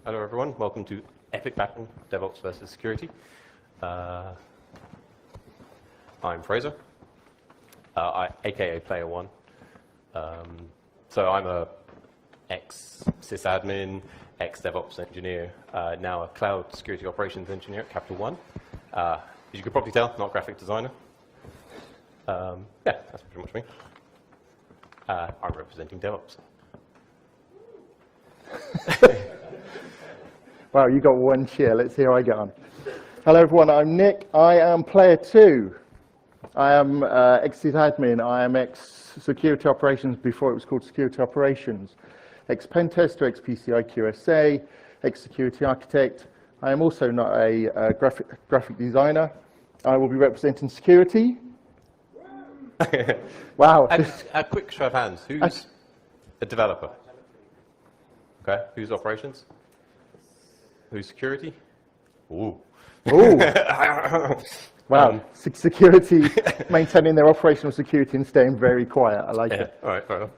Hello, everyone. Welcome to Epic Battle, DevOps versus Security. I'm Fraser, aka Player One. So I'm a ex-sysadmin, ex-DevOps engineer, now a cloud security operations engineer at Capital One. As you could probably tell, not a graphic designer. Yeah, that's pretty much me. I'm representing DevOps. Wow, you got one cheer. Let's see how I get on. Hello, everyone. I'm Nick. I am Player 2. I am ex-sysadmin. I am ex-security operations before it was called security operations. Ex-pentester, ex-PCI QSA, ex-security architect. I am also not a graphic designer. I will be representing security. Wow. A quick show of hands. Who's a developer? Okay. Who's operations? Who's security? Ooh. Ooh. Wow. Security, maintaining their operational security and staying very quiet. I like it. All right, fair enough.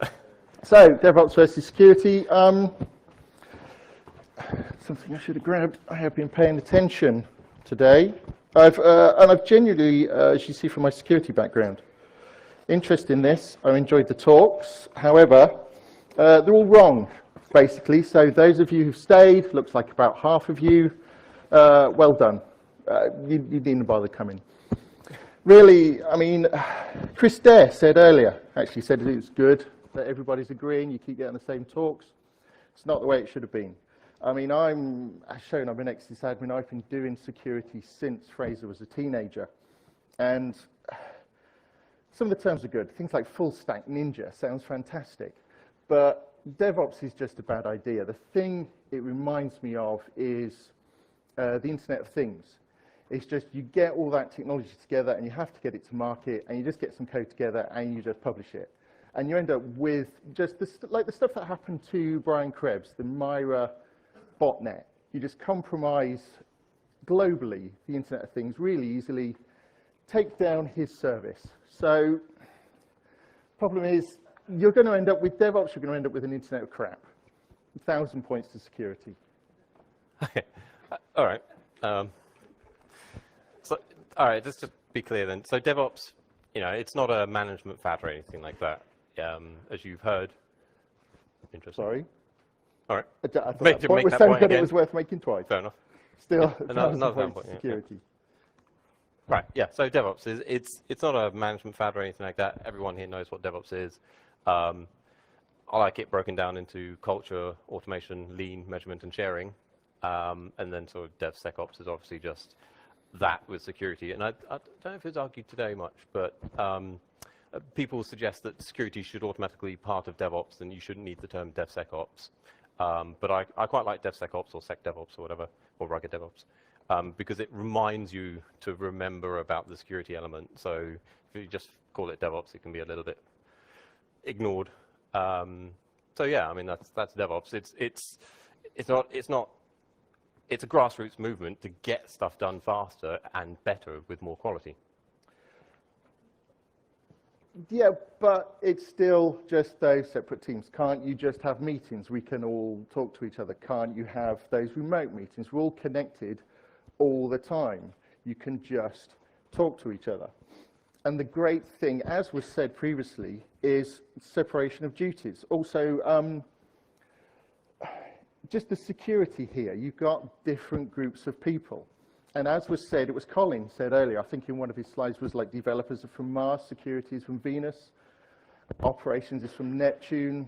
So, DevOps versus security. Something I should have grabbed. I have been paying attention today. I've genuinely, as you see from my security background, interest in this. I enjoyed the talks. However, they're all wrong, basically. So those of you who've stayed, looks like about half of you, well done. You needn't bother coming. Really, I mean, Chris Dare said earlier, actually said it was good that everybody's agreeing, you keep getting the same talks. It's not the way it should have been. I mean, as shown, I'm an ex-sysadmin. I've been doing security since Fraser was a teenager. And some of the terms are good. Things like full stack ninja sounds fantastic. But DevOps is just a bad idea. The thing it reminds me of is the Internet of Things. It's just you get all that technology together and you have to get it to market and you just get some code together and you just publish it. And you end up with just like the stuff that happened to Brian Krebs, the Myra botnet. You just compromise globally the Internet of Things really easily, take down his service. So problem is, you're going to end up with DevOps, you're going to end up with an internet of crap. 1,000 points to security. Okay. All right. All right, let's just be clear then. So DevOps, it's not a management fad or anything like that. As you've heard. Interesting. Sorry? All right. I thought that point was so good it was worth making twice. Fair enough. Still, yeah, another points to security. Yeah. Right, yeah, so DevOps, it's not a management fad or anything like that. Everyone here knows what DevOps is. I like it broken down into culture, automation, lean, measurement, and sharing. And then sort of DevSecOps is obviously just that with security. And I don't know if it's argued today much, but people suggest that security should automatically be part of DevOps and you shouldn't need the term DevSecOps. But I quite like DevSecOps or SecDevOps or whatever, or rugged DevOps, because it reminds you to remember about the security element. So if you just call it DevOps, it can be a little bit ignored. So yeah, I mean that's DevOps. It's a grassroots movement to get stuff done faster and better with more quality. Yeah, but it's still just those separate teams. Can't you just have meetings? We can all talk to each other. Can't you have those remote meetings? We're all connected all the time. You can just talk to each other. And the great thing, as was said previously, is separation of duties. Also, just the security here. You've got different groups of people. And as was said, it was Colin said earlier, I think in one of his slides was like developers are from Mars, security is from Venus, operations is from Neptune,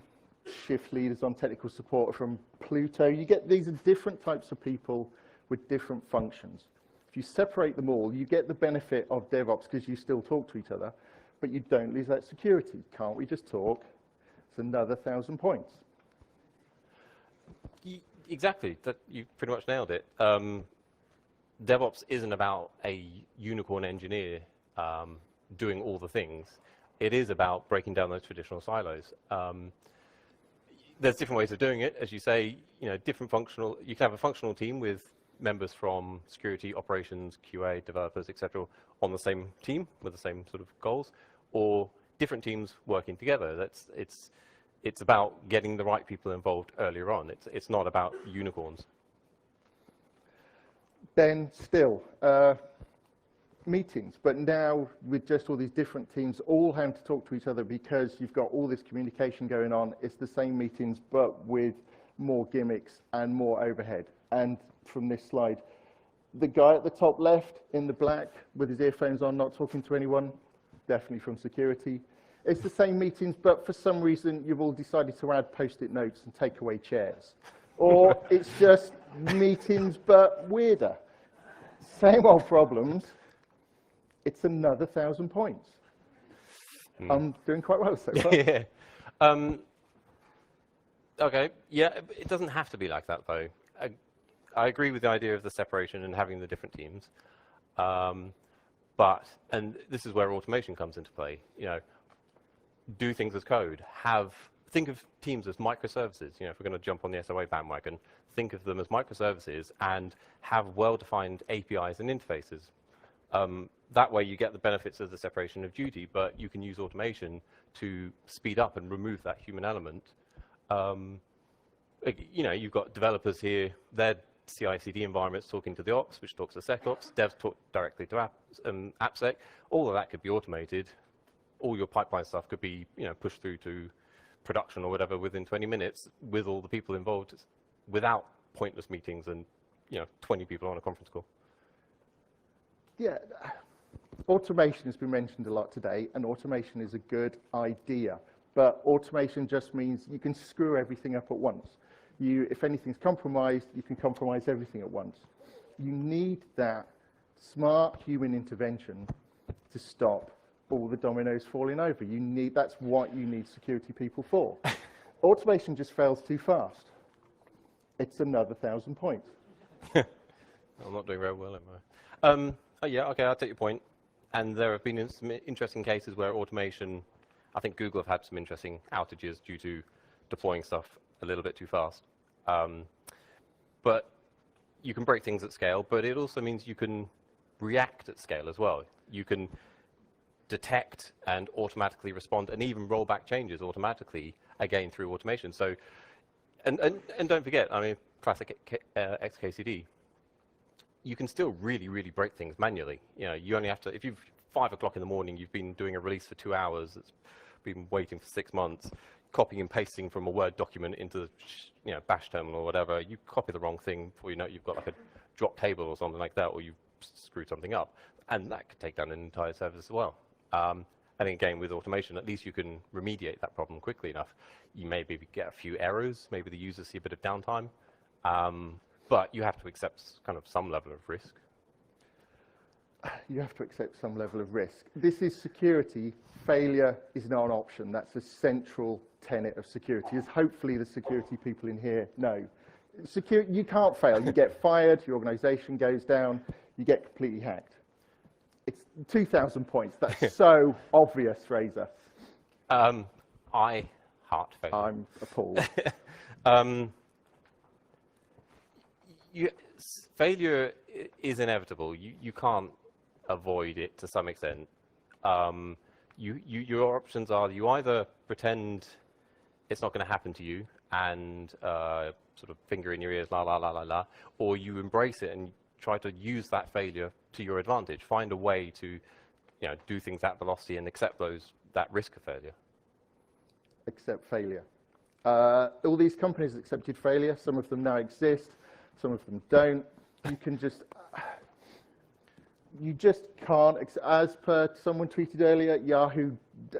shift leaders on technical support are from Pluto. You get these are different types of people with different functions. If you separate them all, you get the benefit of DevOps because you still talk to each other, but you don't lose that security. Can't we just talk? It's another 1,000 points. Exactly, you pretty much nailed it. DevOps isn't about a unicorn engineer doing all the things. It is about breaking down those traditional silos. There's different ways of doing it. As you say, different functional. You can have a functional team with members from security, operations, QA, developers, etc., on the same team with the same sort of goals, or different teams working together. It's about getting the right people involved earlier on. It's not about unicorns. Then still, meetings, but now with just all these different teams all having to talk to each other because you've got all this communication going on. It's the same meetings, but with more gimmicks and more overhead. And from this slide, the guy at the top left in the black with his earphones on, not talking to anyone, definitely from security. It's the same meetings, but for some reason you've all decided to add post-it notes and take away chairs. Or it's just meetings, but weirder. Same old problems. It's another 1,000 points. I'm doing quite well so far. Yeah. Okay. Yeah, it doesn't have to be like that, though. I agree with the idea of the separation and having the different teams. But, and this is where automation comes into play, you know, do things as code. Think of teams as microservices. You know, if we're going to jump on the SOA bandwagon, think of them as microservices and have well-defined APIs and interfaces. That way you get the benefits of the separation of duty, but you can use automation to speed up and remove that human element. You know, you've got developers here, their CI/CD environments talking to the ops, which talks to SecOps, devs talk directly to AppSec. All of that could be automated. All your pipeline stuff could be, you know, pushed through to production or whatever within 20 minutes with all the people involved without pointless meetings and, you know, 20 people on a conference call. Yeah, automation has been mentioned a lot today, and automation is a good idea, but automation just means you can screw everything up at once. If anything's compromised, you can compromise everything at once. You need that smart human intervention to stop all the dominoes falling over. That's what you need security people for. Automation just fails too fast. It's another 1,000 points. I'm not doing very well, am I? Oh yeah, okay, I'll take your point. And there have been some interesting cases where automation, I think Google have had some interesting outages due to deploying stuff a little bit too fast. But you can break things at scale, but it also means you can react at scale as well. You can detect and automatically respond and even roll back changes automatically, again, through automation. So, and don't forget, I mean, classic XKCD, you can still really, really break things manually. You know, you only have to, if you've 5 o'clock in the morning, you've been doing a release for 2 hours, it's been waiting for 6 months, copying and pasting from a Word document into, you know, Bash terminal or whatever, you copy the wrong thing before you know you've got like a drop table or something like that, or you screw something up. And that could take down an entire service as well. And again, with automation, at least you can remediate that problem quickly enough. You maybe get a few errors, maybe the users see a bit of downtime, but you have to accept kind of some level of risk. You have to accept some level of risk. This is security. Failure is not an option. That's a central tenet of security, as hopefully the security people in here know. You can't fail. You get fired, your organization goes down, you get completely hacked. It's 2,000 points. That's so obvious, Fraser. I heart failure. I'm appalled. Failure is inevitable. You can't avoid it to some extent. Your options are you either pretend it's not going to happen to you and sort of finger in your ears, la, la, la, la, la, or you embrace it and try to use that failure to your advantage. Find a way to, you know, do things at velocity and accept that risk of failure. Accept failure. All these companies accepted failure. Some of them now exist. Some of them don't. You just can't, as per someone tweeted earlier, Yahoo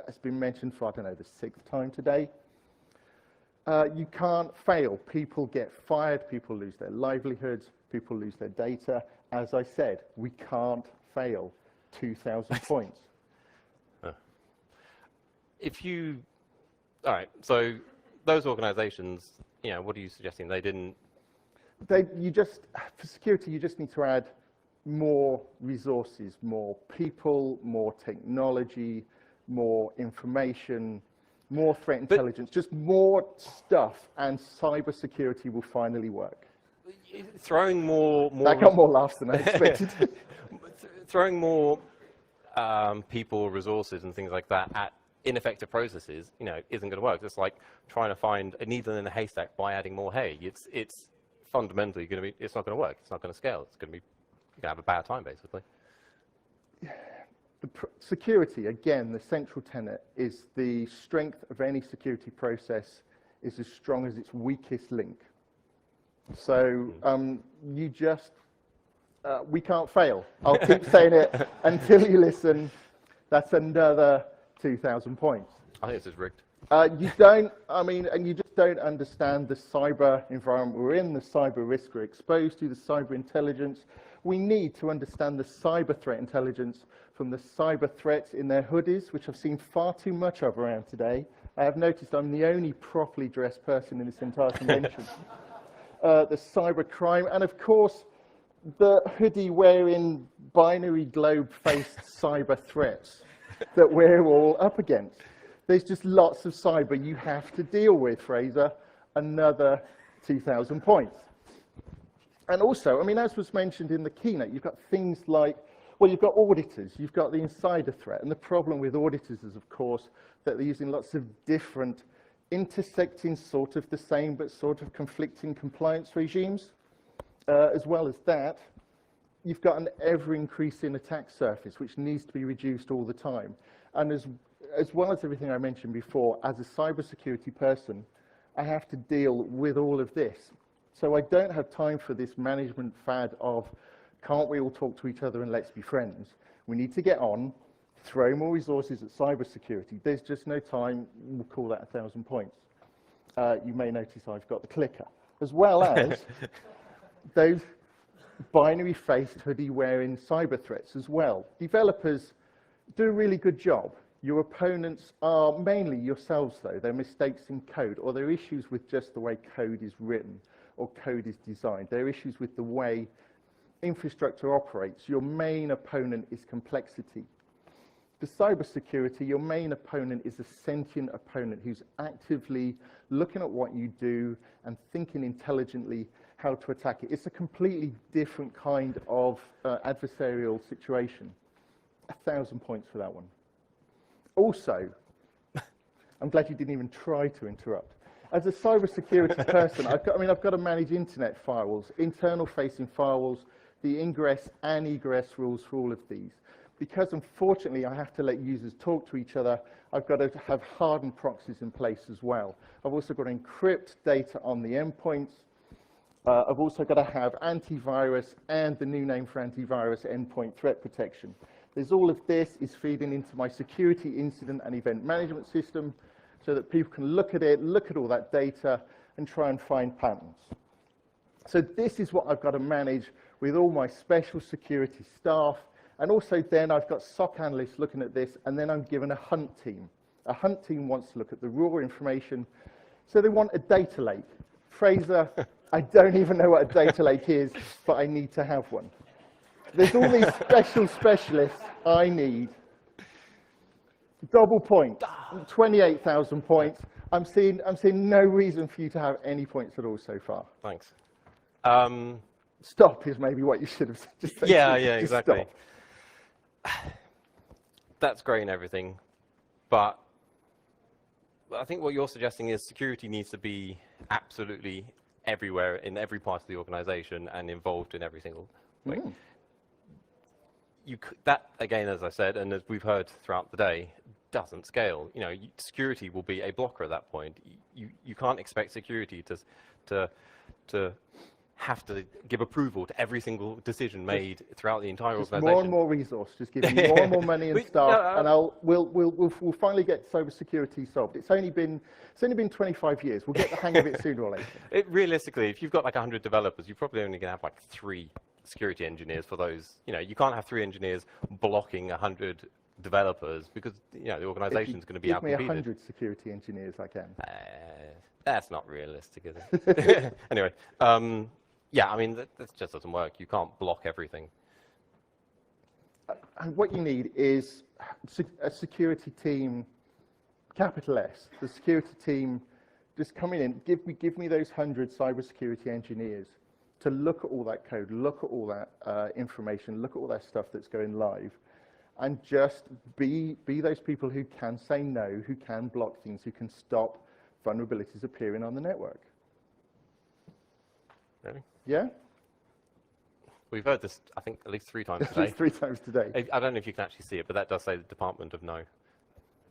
has been mentioned for, I don't know, the 6th time today. You can't fail. People get fired, people lose their livelihoods, people lose their data. As I said, we can't fail. 2,000 points. All right, so those organizations, you know, what are you suggesting? For security, you just need to add more resources, more people, more technology, more information, more threat intelligence, just more stuff, and cybersecurity will finally work. Throwing more that got more laughs than I expected. Throwing more people, resources, and things like that at ineffective processes, you know, isn't going to work. It's like trying to find a needle in a haystack by adding more hay. It's fundamentally going to be. It's not going to work. It's not going to scale. It's going to be can have a bad time, basically. Security, again, the central tenet is the strength of any security process is as strong as its weakest link. So we can't fail. I'll keep saying it until you listen. That's another 2,000 points. I think this is rigged. You don't, and you just don't understand the cyber environment we're in, the cyber risk we're exposed to, the cyber intelligence. We need to understand the cyber threat intelligence from the cyber threats in their hoodies, which I've seen far too much of around today. I have noticed I'm the only properly dressed person in this entire convention. The cyber crime, and of course, the hoodie-wearing, binary globe-faced cyber threats that we're all up against. There's just lots of cyber you have to deal with, Fraser. Another 2,000 points. And also, as was mentioned in the keynote, you've got things like, well, you've got auditors, you've got the insider threat. And the problem with auditors is, of course, that they're using lots of different, intersecting sort of the same, but sort of conflicting compliance regimes. As well as that, you've got an ever-increasing attack surface, which needs to be reduced all the time. And as well as everything I mentioned before, as a cybersecurity person, I have to deal with all of this. So I don't have time for this management fad of, can't we all talk to each other and let's be friends? We need to get on, throw more resources at cybersecurity. There's just no time. We'll call that 1,000 points. You may notice I've got the clicker, as well as those binary-faced, hoodie-wearing cyber threats as well. Developers do a really good job. Your opponents are mainly yourselves, though. They're mistakes in code, or they're issues with just the way code is written or code is designed. They're issues with the way infrastructure operates. Your main opponent is complexity. For cybersecurity, your main opponent is a sentient opponent who's actively looking at what you do and thinking intelligently how to attack it. It's a completely different kind of adversarial situation. 1,000 points for that one. Also, I'm glad you didn't even try to interrupt. As a cybersecurity person, I've got to manage internet firewalls, internal-facing firewalls, the ingress and egress rules for all of these. Because unfortunately, I have to let users talk to each other, I've got to have hardened proxies in place as well. I've also got to encrypt data on the endpoints. I've also got to have antivirus and the new name for antivirus, endpoint threat protection. There's all of this is feeding into my security incident and event management system so that people can look at it, look at all that data, and try and find patterns. So this is what I've got to manage with all my special security staff. And also then I've got SOC analysts looking at this, and then I'm given a hunt team. A hunt team wants to look at the raw information. So they want a data lake. Fraser, I don't even know what a data lake is, but I need to have one. There's all these special specialists I need. Double point, 28,000 points. I'm seeing no reason for you to have any points at all so far. Thanks. Stop is maybe what you should have said. Just say yeah, just exactly. Stop. That's great and everything, but I think what you're suggesting is security needs to be absolutely everywhere in every part of the organization and involved in every single way. That, again, as I said, and as we've heard throughout the day, doesn't scale. Security will be a blocker at that point. You can't expect security to have to give approval to every single decision made throughout the entire organization. More and more resource. Just give me more and more money and staff, and we'll finally get cybersecurity solved. It's only been 25 years. We'll get the hang of it sooner or later. Realistically, if you've got like 100 developers, you're probably only going to have like 3 security engineers for those. You can't have 3 engineers blocking 100 developers because the organization is going to be outcompeted. Give me 100 security engineers, I can. That's not realistic, is it? Anyway, yeah, that just doesn't work. You can't block everything. And what you need is a security team, capital S. The security team just coming in. Give me those 100 cybersecurity engineers to look at all that code, look at all that information, look at all that stuff that's going live, and just be those people who can say no, who can block things, who can stop vulnerabilities appearing on the network. Really? Yeah? We've heard this, I think, at least 3 times At today. least 3 times today. I don't know if you can actually see it, but that does say the Department of No.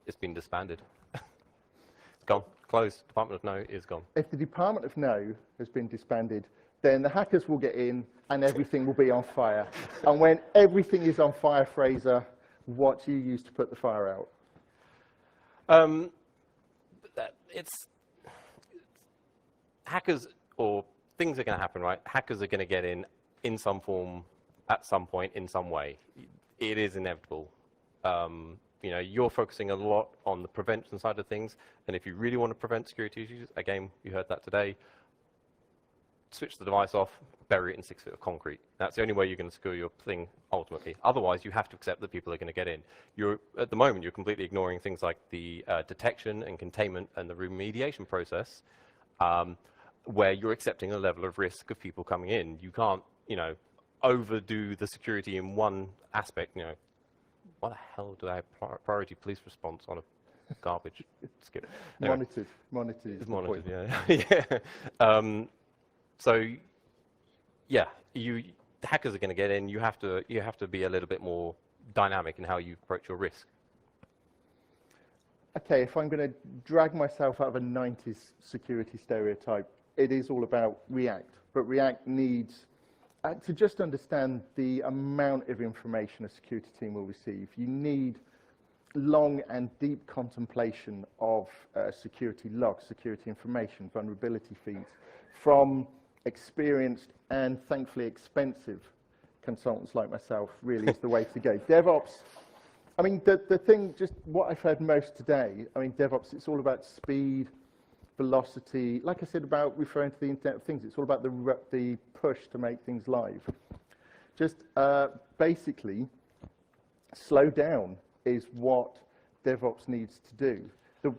It's been disbanded. It's gone. Closed. Department of No is gone. If the Department of No has been disbanded, then the hackers will get in and everything will be on fire. And when everything is on fire, Fraser, what do you use to put the fire out? It's hackers, or things are going to happen, right? Hackers are going to get in some form, at some point, in some way. It is inevitable. You know, you're focusing a lot on the prevention side of things, and if you really want to prevent security issues, again, you heard that today, switch the device off, bury it in 6 feet of concrete. That's the only way you're going to secure your thing ultimately. Otherwise, you have to accept that people are going to get in. At the moment, you're completely ignoring things like the detection and containment and the remediation process, where you're accepting a level of risk of people coming in. You can't, you know, overdo the security in one aspect. You know, why the hell do they have priority police response on a garbage skip? Anyway, Monitored. it's monitored, yeah. Yeah. So, yeah, hackers are going to get in. You have to be a little bit more dynamic in how you approach your risk. Okay, if I'm going to drag myself out of a 90s security stereotype, it is all about React. But React needs, to just understand the amount of information a security team will receive, you need long and deep contemplation of security logs, security information, vulnerability feeds from experienced and thankfully expensive consultants like myself. Really is the way to go. DevOps, I mean, the thing, just what I've heard most today, I mean, DevOps, it's all about speed, velocity. Like I said about referring to the Internet of Things, it's all about the push to make things live. Just basically, slow down is what DevOps needs to do.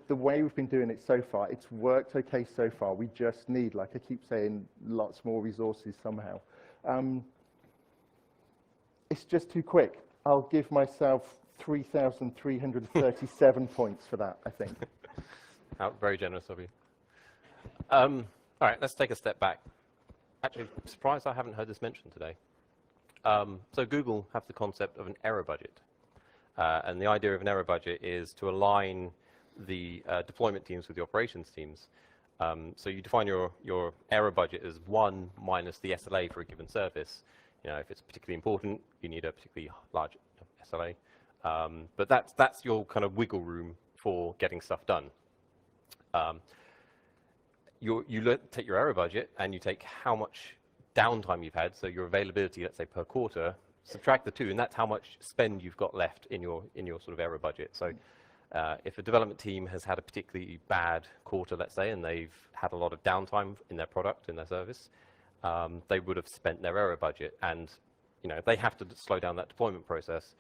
The way we've been doing it so far, it's worked okay so far. We just need, like I keep saying, lots more resources somehow. It's just too quick. I'll give myself 3,337 points for that, I think. Very generous of you. All right, let's take a step back. Actually, surprised I haven't heard this mentioned today. So Google have the concept of an error budget. And the idea of an error budget is to align the deployment teams with the operations teams. So you define your error budget as 1 minus the SLA for a given service. You know, if it's particularly important, you need a particularly large SLA. But that's your kind of wiggle room for getting stuff done. You take your error budget and you take how much downtime you've had, so your availability, let's say per quarter, subtract the two, and that's how much spend you've got left in your sort of error budget. So if a development team has had a particularly bad quarter, let's say, and they've had a lot of downtime in their product, in their service, they would have spent their error budget, and you know they have to slow down that deployment process,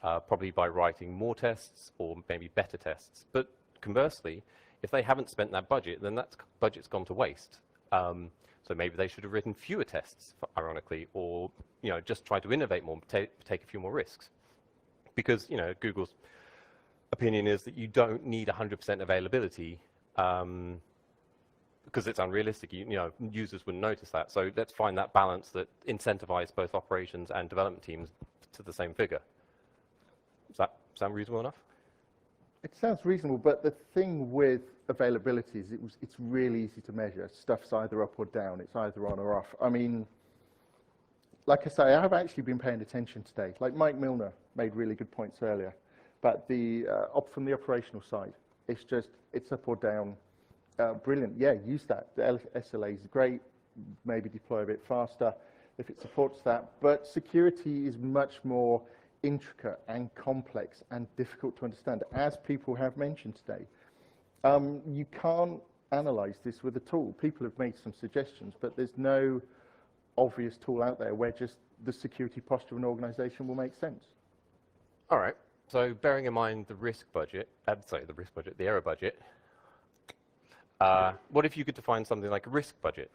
probably by writing more tests or maybe better tests. But conversely, if they haven't spent that budget, then that budget's gone to waste. So maybe they should have written fewer tests, ironically, or you know just try to innovate more, take a few more risks, because you know Google's opinion is that you don't need 100% availability because it's unrealistic. You know, users wouldn't notice that. So let's find that balance that incentivizes both operations and development teams to the same figure. Does that sound reasonable enough? It sounds reasonable, but the thing with availability is it's really easy to measure. Stuff's either up or down. It's either on or off. I mean, like I say, I have actually been paying attention today. Like Mike Milner made really good points earlier, but from the operational side, it's up or down. Brilliant. Yeah, use that. The SLA is great. Maybe deploy a bit faster if it supports that. But security is much more intricate and complex and difficult to understand, as people have mentioned today. You can't analyze this with a tool. People have made some suggestions, but there's no obvious tool out there where just the security posture of an organization will make sense. All right. So bearing in mind the the error budget, what if you could define something like a risk budget?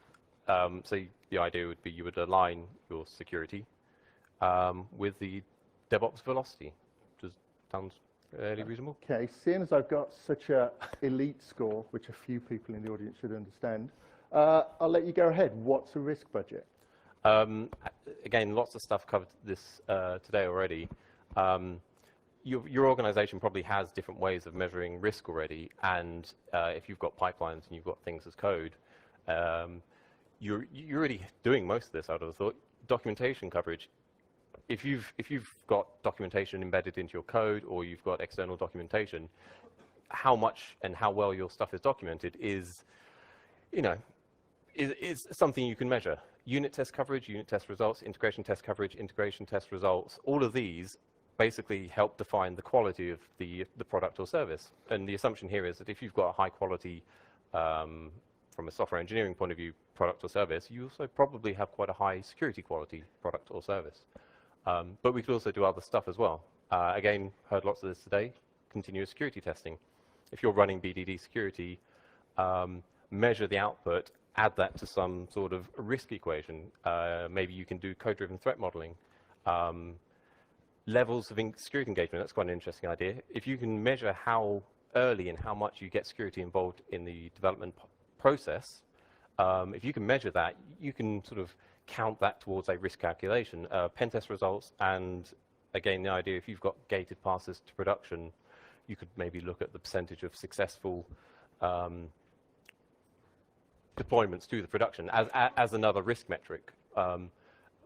So the idea would be you would align your security with the DevOps velocity. Sounds fairly reasonable. Okay, seeing as I've got such an elite score, which a few people in the audience should understand, I'll let you go ahead. What's a risk budget? Again, lots of stuff covered this today already. Your organization probably has different ways of measuring risk already, and if you've got pipelines and you've got things as code, you're already doing most of this. I would have thought. Documentation coverage. If you've got documentation embedded into your code, or you've got external documentation, how much and how well your stuff is documented is, is something you can measure. Unit test coverage, unit test results, integration test coverage, integration test results. All of these basically help define the quality of the product or service. And the assumption here is that if you've got a high quality, from a software engineering point of view, product or service, you also probably have quite a high security quality product or service. But we could also do other stuff as well. Again, heard lots of this today, continuous security testing. If you're running BDD security, measure the output, add that to some sort of risk equation. Maybe you can do code-driven threat modeling. Levels of security engagement, that's quite an interesting idea. If you can measure how early and how much you get security involved in the development process, if you can measure that, you can sort of count that towards a risk calculation. Pen test results, and again, the idea, if you've got gated passes to production, you could maybe look at the percentage of successful deployments to the production as another risk metric.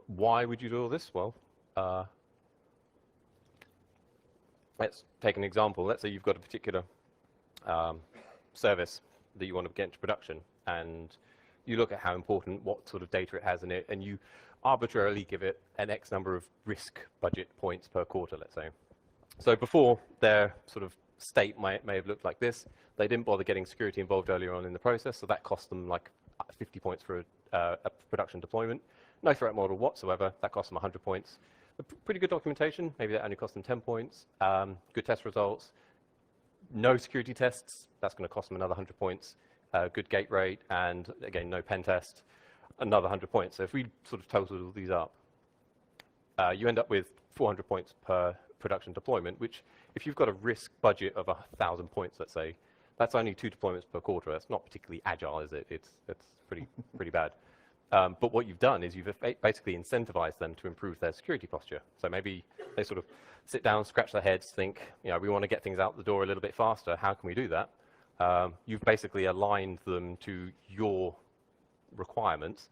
Why would you do all this? Well, let's take an example. Let's say you've got a particular service that you want to get into production, and you look at how important, what sort of data it has in it, and you arbitrarily give it an X number of risk budget points per quarter, let's say. So before, their sort of state may have looked like this. They didn't bother getting security involved earlier on in the process, so that cost them like 50 points for a production deployment. No threat model whatsoever, that cost them 100 points. Pretty good documentation, maybe that only cost them 10 points. Good test results. No security tests, that's going to cost them another 100 points. Good gate rate, and again, no pen test, another 100 points. So if we sort of total all these up, you end up with 400 points per production deployment, which if you've got a risk budget of 1,000 points, let's say, that's only 2 deployments per quarter. That's not particularly agile, is it? It's pretty bad. But what you've done is you've basically incentivized them to improve their security posture. So maybe they sort of sit down, scratch their heads, think, we want to get things out the door a little bit faster. How can we do that? You've basically aligned them to your requirements.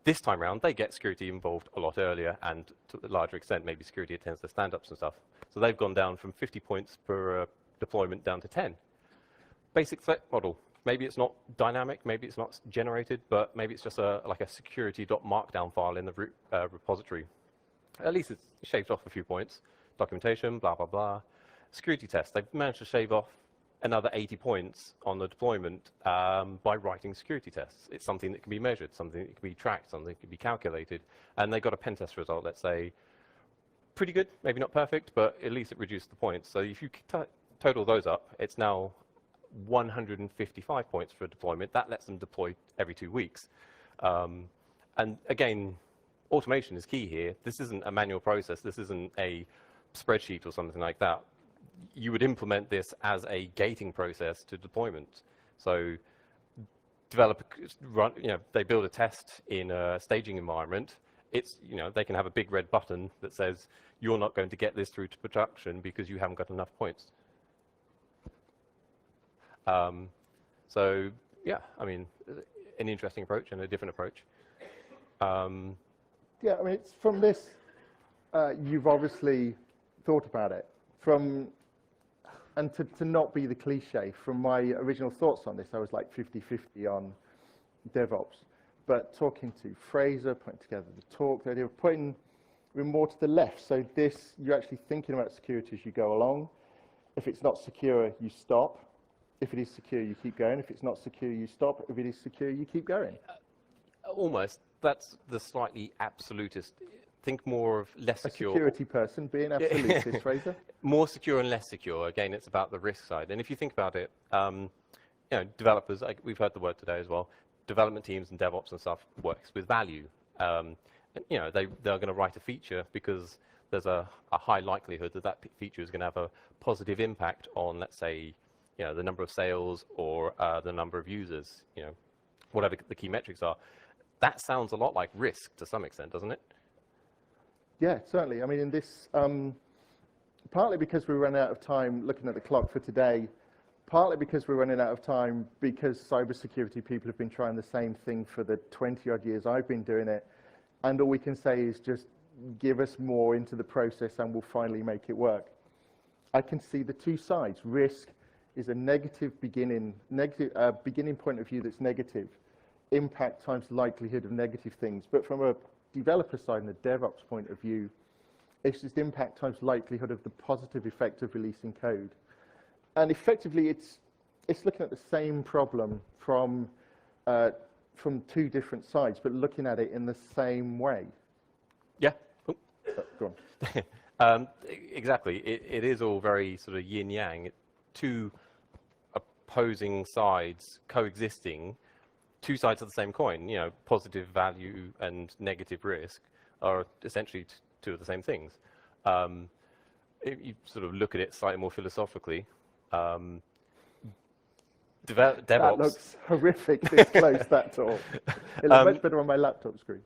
This time around, they get security involved a lot earlier, and to a larger extent, maybe security attends to stand-ups and stuff. So they've gone down from 50 points per deployment down to 10. Basic threat model. Maybe it's not dynamic, maybe it's not generated, but maybe it's just like a security.markdown file in the repository. At least it's shaved off a few points. Documentation, blah, blah, blah. Security test. They've managed to shave off another 80 points on the deployment by writing security tests. It's something that can be measured, something that can be tracked, something that can be calculated. And they got a pen test result, let's say, pretty good, maybe not perfect, but at least it reduced the points. So if you total those up, it's now 155 points for deployment. That lets them deploy every 2 weeks. And again, automation is key here. This isn't a manual process. This isn't a spreadsheet or something like that. You would implement this as a gating process to deployment. So developers run, they build a test in a staging environment. It's, they can have a big red button that says, you're not going to get this through to production because you haven't got enough points. So yeah, I mean, an interesting approach and a different approach. Yeah, I mean, it's from this, you've obviously thought about it. And to not be the cliche, from my original thoughts on this, I was like 50-50 on DevOps. But talking to Fraser, putting together the talk, the idea of putting more to the left. So this, you're actually thinking about security as you go along. If it's not secure, you stop. If it is secure, you keep going. If it's not secure, you stop. If it is secure, you keep going. Almost. That's the slightly absolutist. Think more of less secure. A security person being absolutist, Fraser. More secure and less secure. Again, it's about the risk side. And if you think about it, developers, we've heard the word today as well, development teams and DevOps and stuff works with value. And, they're going to write a feature because there's a high likelihood that feature is going to have a positive impact on, let's say, the number of sales or the number of users, whatever the key metrics are. that sounds a lot like risk to some extent, doesn't it? Yeah, certainly. I mean, in this, partly because we ran out of time looking at the clock for today, partly because we're running out of time because cybersecurity people have been trying the same thing for the 20-odd years I've been doing it, and all we can say is just give us more into the process and we'll finally make it work. I can see the two sides. Risk is a negative beginning point of view that's negative. Impact times likelihood of negative things. But from a developer side and a DevOps point of view, it's just impact times likelihood of the positive effect of releasing code. And effectively, it's looking at the same problem from two different sides, but looking at it in the same way. Yeah. Oh. Go on. Exactly. It is all very sort of yin-yang. Two opposing sides coexisting, two sides of the same coin. You know, positive value and negative risk are essentially two of the same things. If you sort of look at it slightly more philosophically, DevOps... That looks horrific this close, that all. It looks much better on my laptop screen.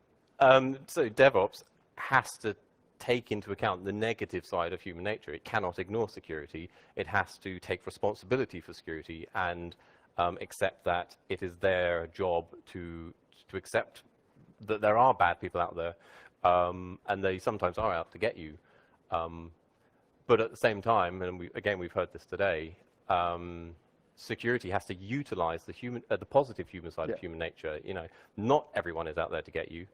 So DevOps has to take into account the negative side of human nature. It cannot ignore security. It has to take responsibility for security and accept that it is their job to accept that there are bad people out there, and they sometimes are out to get you. But at the same time, and we've heard this today, security has to utilize the positive human side of human nature. You know, not everyone is out there to get you.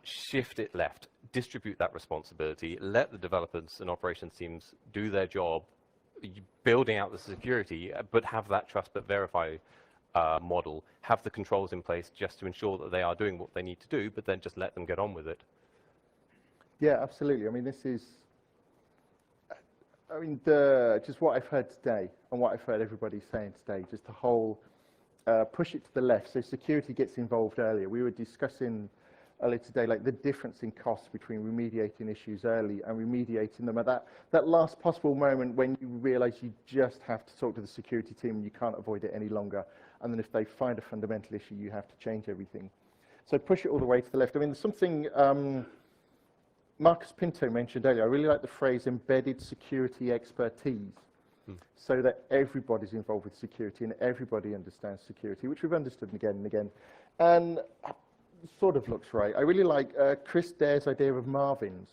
Shift it left, distribute that responsibility, let the developers and operations teams do their job, building out the security, but have that trust but verify model, have the controls in place just to ensure that they are doing what they need to do, but then just let them get on with it. Yeah, absolutely. I mean, just what I've heard today and what I've heard everybody saying today, just the whole push it to the left, so security gets involved earlier. We were discussing earlier today, like the difference in costs between remediating issues early and remediating them at that last possible moment when you realize you just have to talk to the security team and you can't avoid it any longer. And then if they find a fundamental issue, you have to change everything. So push it all the way to the left. I mean, something Marcus Pinto mentioned earlier, I really like the phrase embedded security expertise, so that everybody's involved with security and everybody understands security, which we've understood again and again. And sort of looks right. I really like Chris Dare's idea of Marvins,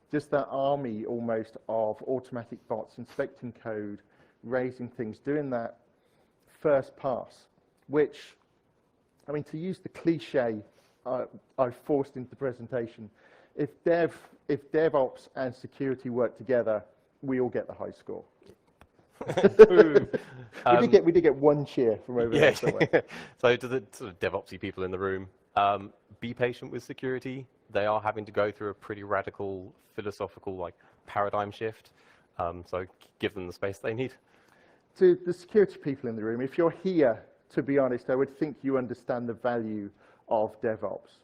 just that army almost of automatic bots inspecting code, raising things, doing that first pass, which, I mean, to use the cliche I've forced into the presentation, if DevOps and security work together, we all get the high score. We did get one cheer from over there somewhere. So to the sort of DevOpsy people in the room, be patient with security. They are having to go through a pretty radical philosophical paradigm shift. So give them the space they need. To the security people in the room, if you're here, to be honest, I would think you understand the value of DevOps.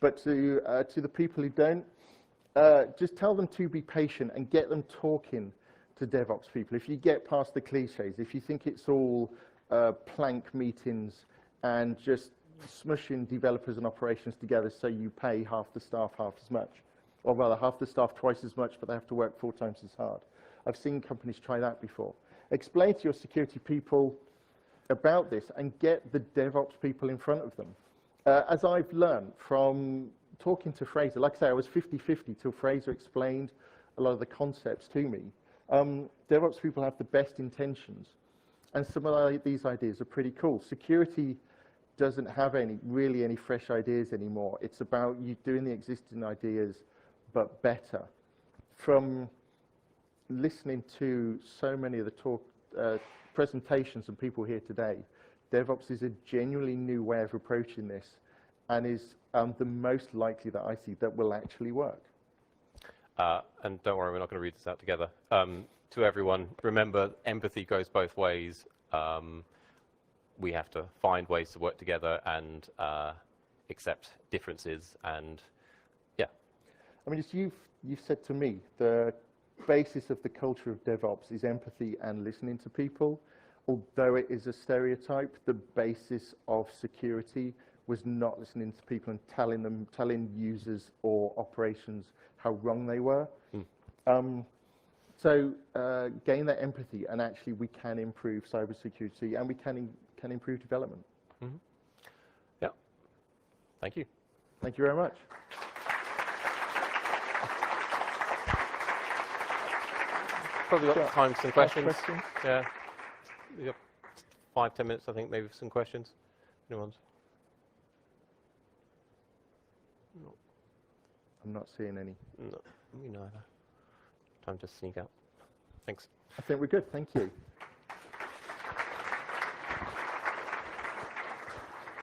But to the people who don't, just tell them to be patient and get them talking to DevOps people. If you get past the cliches, if you think it's all plank meetings and just smushing developers and operations together so you pay half the staff half as much, or rather half the staff twice as much, but they have to work 4 times as hard. I've seen companies try that before. Explain to your security people about this and get the DevOps people in front of them. As I've learned from talking to Fraser, like I say, I was 50-50 till Fraser explained a lot of the concepts to me. DevOps people have the best intentions, and some of these ideas are pretty cool. Security doesn't have really any fresh ideas anymore. It's about you doing the existing ideas, but better. From listening to so many of the presentations and people here today, DevOps is a genuinely new way of approaching this, and is the most likely that I see that will actually work. And don't worry, we're not going to read this out together. To everyone, remember, empathy goes both ways. We have to find ways to work together and accept differences, and yeah. I mean, as you've said to me, the basis of the culture of DevOps is empathy and listening to people. although it is a stereotype, the basis of security was not listening to people and telling users or operations how wrong they were. So gain that empathy, and actually we can improve cybersecurity, and we can improve development. Yeah. Thank you. Thank you very much. Probably got time for some questions. Questions? Yeah. We got 5-10 minutes, I think, maybe for some questions. Anyone's? No. I'm not seeing any. No, me neither. Time to sneak out. Thanks. I think we're good. Thank you.